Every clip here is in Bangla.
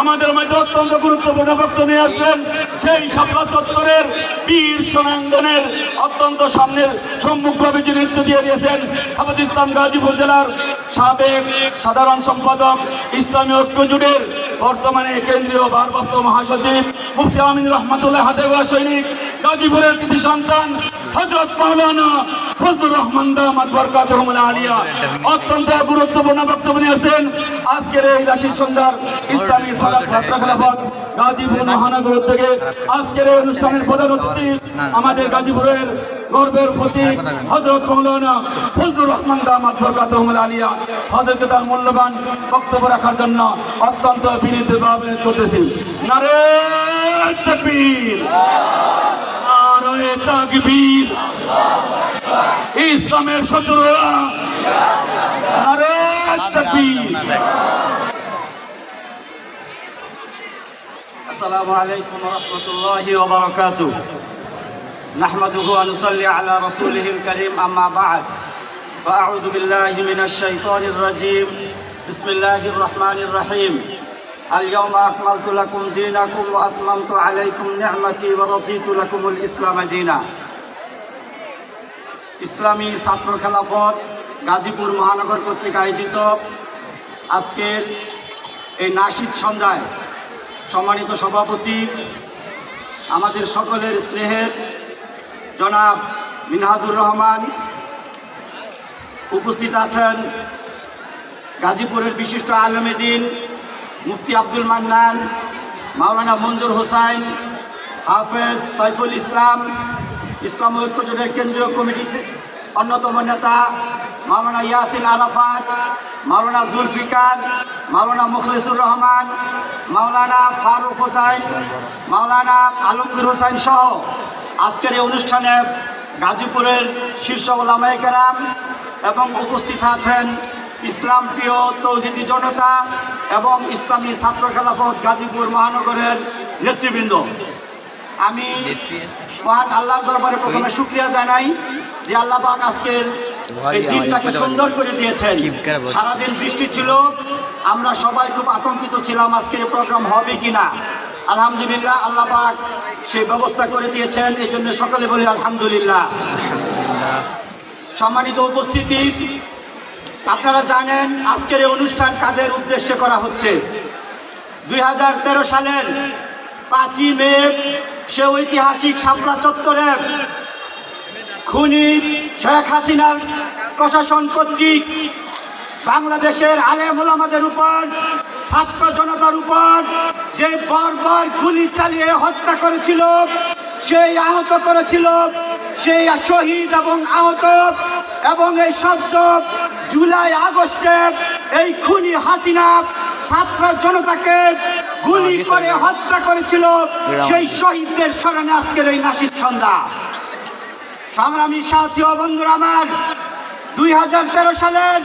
আমাদের মধ্যে অত্যন্ত গুরুত্বপূর্ণ বক্তব্য নিয়ে আসবেন সেই শাপলা চত্বরের বীর সেনাঙ্গনের অত্যন্ত সম্মুখভাবে যে নেতৃত্ব দিয়ে দিয়েছেন হেফাজতে ইসলাম গাজীপুর জেলার সাবেক সাধারণ সম্পাদক ইসলামী ঐক্য জোটের বর্তমানে কেন্দ্রীয় ভারপ্রাপ্ত মহাসচিব মুফতি আমিন রহমতুল্লাহ হাতেগোলা সৈনিক গাজীপুরের কৃতি সন্তান হযরত মাওলানা ফজলুর রহমান দামাত বরকাতুহুল আলিয়া অত্যন্ত গুরুত্বপূর্ণ বক্তব্য নিয়েছেন। আজকের এই রাশিদ সন্ধ্যার ইসলামী সালাত ছাত্র খেলাফত গাজীপুর মহানগর থেকে আজকের এই অনুষ্ঠানের প্রধান অতিথি আমাদের গাজীপুরের গর্বের প্রতীক হযরত মাওলানা ফজলুর রহমান দামাত বরকাতুহুল আলিয়া হযরতকে তার মূল্যবান বক্তব্য রাখার জন্য অত্যন্ত বিনীতভাবে করতেছি। নারে তাকবীর, নারে তাকবীর, ইসলামের শত্রুরা নারে তাকবীর। আসসালামু আলাইকুম ওয়া রাহমাতুল্লাহি ওয়া বারাকাতুহু। নাহমাদুহু ওয়া নুসাল্লি আলা রাসূলিহিল কারীম, আম্মা বা'দ। ফাআউযু বিল্লাহি মিনাশ শাইতানির রাজীম। বিসমিল্লাহির রাহমানির রাহিম। আল-ইয়াওমা আকমালতু লাকুম দীনাকুম ওয়া আতমামতু আলাইকুম নি'মাতি ওয়া রাদিতু লাকুমুল ইসলাম দীনা। ইসলামী ছাত্র খেলাফত গাজীপুর মহানগর কর্তৃক আয়োজিত আজকের এই নাশিদ সন্ধ্যায় সম্মানিত সভাপতি আমাদের সকলের স্নেহের জনাব মিনহাজুর রহমান, উপস্থিত আছেন গাজীপুরের বিশিষ্ট আলেমে দ্বীন মুফতি আব্দুল মান্নান, মাওলানা মঞ্জুর হোসাইন, হাফেজ সাইফুল ইসলাম, ইসলামী ঐক্য জোটের কেন্দ্রীয় কমিটির অন্যতম নেতা মাওলানা ইয়াসিন আরাফাত, মাওলানা জুলফিকার, মাওলানা মুখলিসুর রহমান, মাওলানা ফারুক হোসাইন, মাওলানা আলমগীর হোসাইন সহ আজকের এই অনুষ্ঠানে গাজীপুরের শীর্ষ ওলামায়ে কেরাম এবং উপস্থিত আছেন ইসলাম প্রিয় তৌহিদি জনতা এবং ইসলামী ছাত্র খেলাফত গাজীপুর মহানগরের নেতৃবৃন্দ। আমি মহান আল্লাহর দরবারে প্রথমে শুকরিয়া জানাই যে আল্লাহ পাক আজকের এই দিনটাকে সুন্দর করে দিয়েছেন। সারাদিন বৃষ্টি ছিল, আমরা সবাই খুব আতঙ্কিত ছিলাম আজকের প্রোগ্রাম হবে কিনা। আলহামদুলিল্লাহ আল্লাহ পাক সেই ব্যবস্থা করে দিয়েছেন, এই জন্য সকলে বলি আলহামদুলিল্লাহ। সম্মানিত উপস্থিতি, আপনারা জানেন আজকের এই অনুষ্ঠান কাদের উদ্দেশ্যে করা হচ্ছে। 2013 সালের 5ই মে সে ঐতিহাসিক শাপলা চত্বরে খুনি শেখ হাসিনার প্রশাসন কর্তৃক বাংলাদেশের আলেম ওলামাদের উপর, ছাত্র জনতার উপর যে বর্বর গুলি চালিয়ে হত্যা করেছিল, সেই আহত করেছিল, সেই শহীদ এবং আহত এবং এই শব্দ জুলাই আগস্টে এই খুনি হাসিনা ছাত্র জনতাকে গুলি করে হত্যা করেছিল, সেই শহীদদের স্মরণে আজকের এই নাশিদ সন্ধ্যা। সংগ্রামী সাথী ও বন্ধুরা আমার, 2013 সালের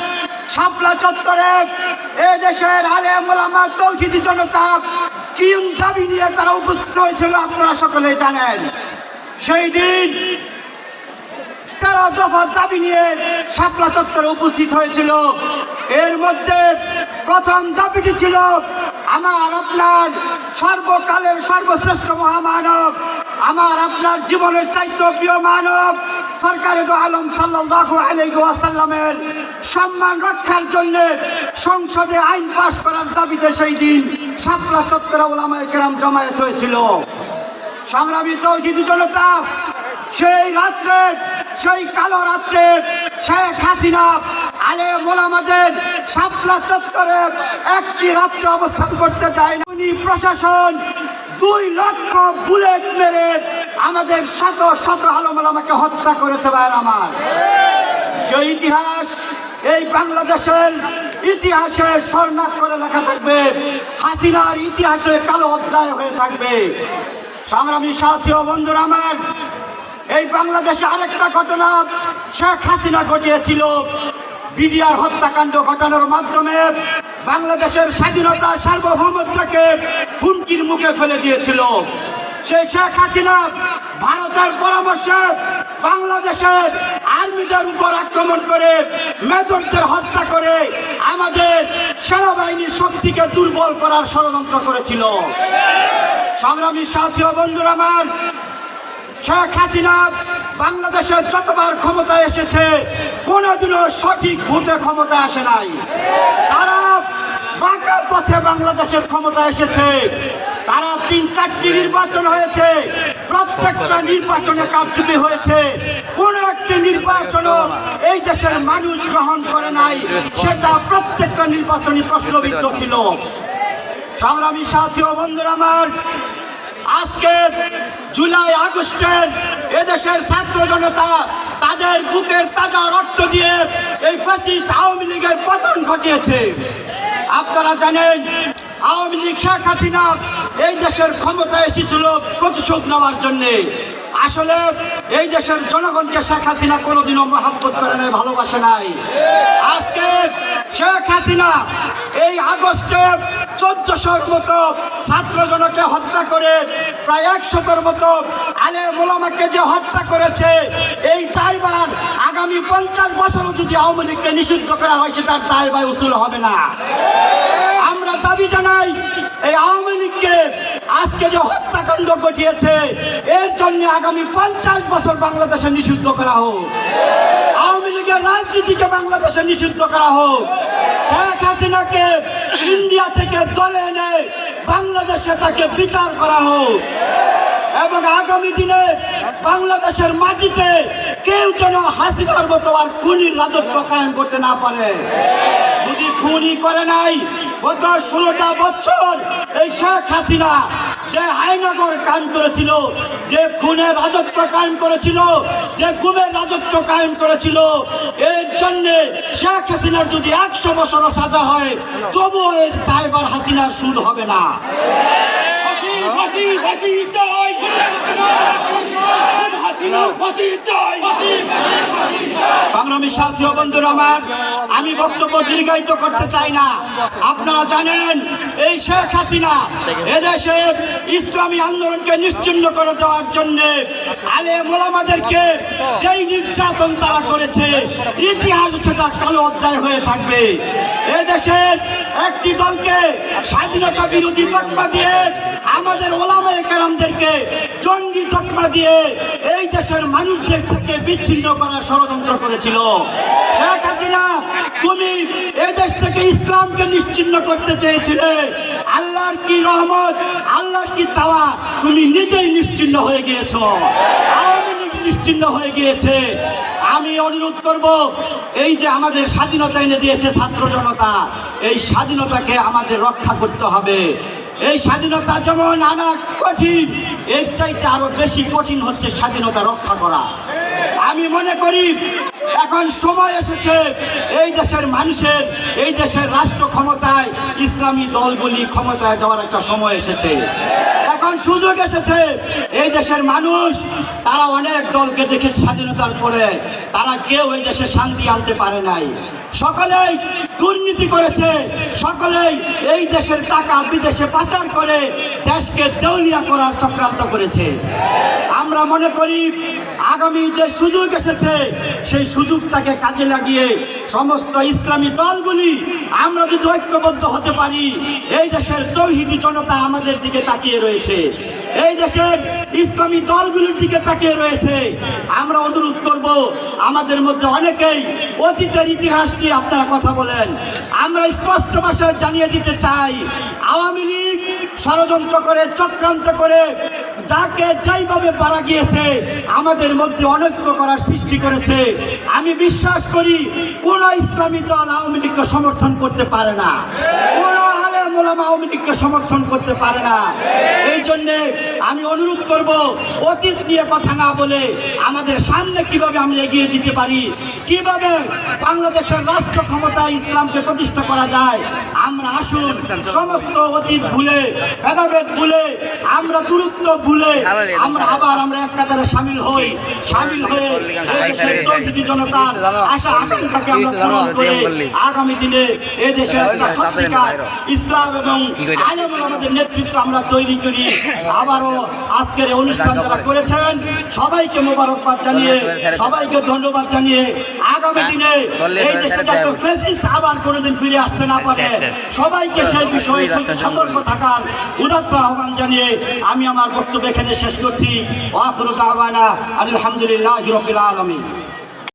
শাপলা চত্বরে এ দেশের আলেম ওলামা তৌহিদি জনতা কি দাবি নিয়ে তারা উপস্থিত হয়েছিল আপনারা সকলে জানেন। সেই দিন 13 দফা দাবি নিয়ে শাপলা চত্বরে উপস্থিত হয়েছিল। এর মধ্যে প্রথম দাবিটি ছিল আমার আপনার সর্বকালের সর্বশ্রেষ্ঠ মহামানব, আমার আপনার জীবনের চাইতে প্রিয় মানব সরকারে দো আলম সাল্লাল্লাহু আলাইহি ওয়াসাল্লামের সম্মান রক্ষার জন্য সংসদে আইন পাশ করার দাবিতে সেই দিন শাপলা চত্বরে ওলামায়ে কেরাম জমায়েত হয়েছিল। সংগ্রামী তৌহিদি জনতা, সেই রাত্রে, সেই কালো রাত্রে শেখ হাসিনা আলেম ওলামাদের শাপলা চত্বরে একটি রাত্রে অবস্থান করতে দেয় না। প্রশাসন 2 লক্ষ বুলেট মেরে আমাদের শত শত আলেম ওলামাকে হত্যা করেছে। ভাইয়ের আমার, সেই ইতিহাস এই বাংলাদেশের ইতিহাসে স্বর্ণাক্ষরে লেখা থাকবে, হাসিনার ইতিহাসে কালো অধ্যায় হয়ে থাকবে। সংগ্রামী সাথী ও বন্ধুরা আমার, এই বাংলাদেশে আরেকটা ঘটনা শেখ হাসিনা ঘটিয়েছিল। বিডিআর হত্যাকাণ্ড ঘটানোর মাধ্যমে বাংলাদেশের স্বাধীনতা সার্বভৌমত্বকে হুমকির মুখে ফেলে দিয়েছিল। সেই শেখ হাসিনা ভারতের পরামর্শে বাংলাদেশের আর্মিদের উপর আক্রমণ করে মেজরদের হত্যা করে আমাদের সেনাবাহিনীর শক্তিকে দুর্বল করার ষড়যন্ত্র করেছিল। সংগ্রামী সাথী ও বন্ধুরা আমার, শেখ হাসিনা বাংলাদেশে যতবার ক্ষমতায় এসেছে কোনোদিনও সঠিক ভোটে ক্ষমতায় আসে নাই। তারা বাঁকা পথে বাংলাদেশের ক্ষমতা এসেছে। তারা ৩-৪টি নির্বাচন হয়েছে, প্রত্যেকটা নির্বাচনে কারচুপি হয়েছে। কোন একটি নির্বাচনও এই দেশের মানুষ গ্রহণ করে নাই, সেটা প্রত্যেকটা নির্বাচনী প্রশ্নবিদ্ধ ছিল। সংগ্রামী সাথী ও বন্ধুরা আমার, আজকে জুলাই আগস্টের এদেশের ছাত্র জনতা তাদের বুকের তাজা রক্ত দিয়ে এই ফ্যাসিস্ট আওয়ামী লীগের পতন ঘটিয়েছে। আপনারা জানেন, আওয়ামী লীগ শেখ হাসিনা এই দেশের ক্ষমতায় এসেছিল প্রতিশোধ নেওয়ার জন্যে। আসলে এই দেশের জনগণকে শেখ হাসিনা কোনোদিনও মহব্বত করে নাই, ভালোবাসে নাই। আজকে শেখ হাসিনা এই আগস্টে 1400-র মতো ছাত্র জনকে হত্যা করে, প্রায় 100-র মতো আলেম ওলামাকে যে হত্যা করেছে, এই দায়ভার আগামী 50 বছরও যদি আওয়ামী লীগকে নিষিদ্ধ করা হয়, সেটার দায়ভার উসুল হবে না। আমরা দাবি জানাই, এই আওয়ামী লীগকে আজকে যে হত্যাকাণ্ড ঘটিয়েছে, এর জন্য আগামী 50 বছর বাংলাদেশে নিষিদ্ধ করা হোক। আওয়ামী লীগের রাজনীতিকে বাংলাদেশে নিষিদ্ধ করা হোক। শেখ হাসিনাকে ইন্ডিয়া থেকে ধরে এনে বাংলাদেশে তাকে বিচার করা হোক এবং আগামী দিনে বাংলাদেশের মাটিতে কেউ যেন হাসিনার মতো আর খুনির রাজত্ব কায়েম করতে না পারে। যদি খুনি করে নাই, গত 16টা বছর এই শেখ হাসিনা যে আয়নাগর কায়েম করেছিল, যে খুনের রাজত্ব কায়েম করেছিল, যে গুমের রাজত্ব কায়েম করেছিল, এর জন্যে শেখ হাসিনার যদি 100 বছরও সাজা হয়, তবুও এর দায়ভার হাসিনার সুদ হবে না। সংগ্রামী সাথী ও বন্ধুরা আমার, আমি বক্তব্য দীর্ঘায়িত করতে চাই না। আপনারা জানেন, এই শেখ হাসিনা এদেশে ইসলামী আন্দোলনকে নিশ্চিহ্ন করে দেওয়ার জন্য আলেম ওলামাদেরকে যেই নির্যাতন তারা করেছে, ইতিহাসে সেটা কালো অধ্যায় হয়ে থাকবে। এদেশের একটি দলকে স্বাধীনতা বিরোধী তকমা দিয়ে, আমাদের ওলামায়ে কেরামদেরকে জঙ্গি তকমা দিয়ে এই দেশের মানুষদের থেকে বিচ্ছিন্ন করার ষড়যন্ত্র করেছিল। শেখ হাসিনা, তুমি এই দেশ থেকে ইসলামকে নিশ্চিহ্ন করতে চেয়েছিলে। আল্লাহর কি রহমত, আল্লাহর কি চাওয়া, তুমি নিজেই নিশ্চিহ্ন হয়ে গিয়েছ, আওয়ামী লীগ নিশ্চিহ্ন হয়ে গিয়েছে। আমি অনুরোধ করব, এই যে আমাদের স্বাধীনতা এনে দিয়েছে ছাত্র জনতা, এই স্বাধীনতাকে আমাদের রক্ষা করতে হবে। এই স্বাধীনতা যেমন আনা কঠিন, এর চাইতে আরো বেশি কঠিন হচ্ছে স্বাধীনতা রক্ষা করা। আমি মনে করি এখন সময় এসেছে এই দেশের মানুষের, এই দেশের রাষ্ট্র ক্ষমতায় ইসলামী দলগুলি ক্ষমতায় যাওয়ার একটা সময় এসেছে। এখন সুযোগ এসেছে। এই দেশের মানুষ, তারা অনেক দলকে দেখেছে স্বাধীনতার পরে, তারা কেউ এই দেশে শান্তি আনতে পারে নাই। সকলেই দুর্নীতি করেছে, সকলেই এই দেশের টাকা বিদেশে পাচার করে দেশকে দেউলিয়া করার চক্রান্ত করেছে। আমরা মনে করি আগামী যে সুযোগ এসেছে, সেই সুযোগটাকে কাজে লাগিয়ে সমস্ত ইসলামী দলগুলি আমরা যদি ঐক্যবদ্ধ হতে পারি, এই দেশের তৌহিদি জনতা আমাদের দিকে তাকিয়ে রয়েছে, এই দেশের ইসলামী দলগুলির দিকে তাকিয়ে রয়েছে। আমরা অনুরোধ করব, আমাদের মধ্যে অনেকেই অতীতের ইতিহাস নিয়ে আপনারা কথা বলেন, আমরা স্পষ্ট ভাষায় জানিয়ে দিতে চাই, আওয়ামী লীগ ষড়যন্ত্র করে, চক্রান্ত করে, যাকে যেইভাবে পারা গিয়েছে আমাদের মধ্যে অনৈক্য করার সৃষ্টি করেছে। আমি বিশ্বাস করি কোন ইসলামী দল আওয়ামী লীগকে সমর্থন করতে পারে না, কোন আলেম ওলামা আওয়ামী লীগকে সমর্থন করতে পারে না। এই জন্যে আমি অনুরোধ করব, অতীত নিয়ে কথা না বলে আমাদের সামনে কিভাবে আমরা এগিয়ে যেতে পারি, কিভাবে বাংলাদেশের রাষ্ট্র ক্ষমতায় ইসলামকে প্রতিষ্ঠা করা যায়, আমরা আসুন সমস্ত অতীত ভুলে, ভেদাভেদ ভুলে, আমরা দূরত্ব ভুলে আমরা এক কাতারে সামিল হই, সামিল হয়ে এই দেশের তৌহিদি জনতার আশা আকাঙ্ক্ষাকে আমরা পূরণ করে আগামী দিনে এই দেশে একটা সত্যিকার ইসলাম এবং আলেম ওলামাদের নেতৃত্ব আমরা তৈরি করি। আবারও আজকের এই অনুষ্ঠান যারা করেছেন সবাইকে মোবারকবাদ জানিয়ে, সবাইকে ধন্যবাদ জানিয়ে আগামী দিনে এই দেশে যাতে ফ্যাসিস্ট আবার কোনোদিন ফিরে আসতে না পারে, সবাইকে সেই বিষয়ে সতর্ক থাকার উদাত্ত আহ্বান জানিয়ে আমি আমার বক্তব্য এখানে শেষ করছি। ওয়া আখিরু দাওয়ানা আলহামদুলিল্লাহি রাব্বিল আলামিন।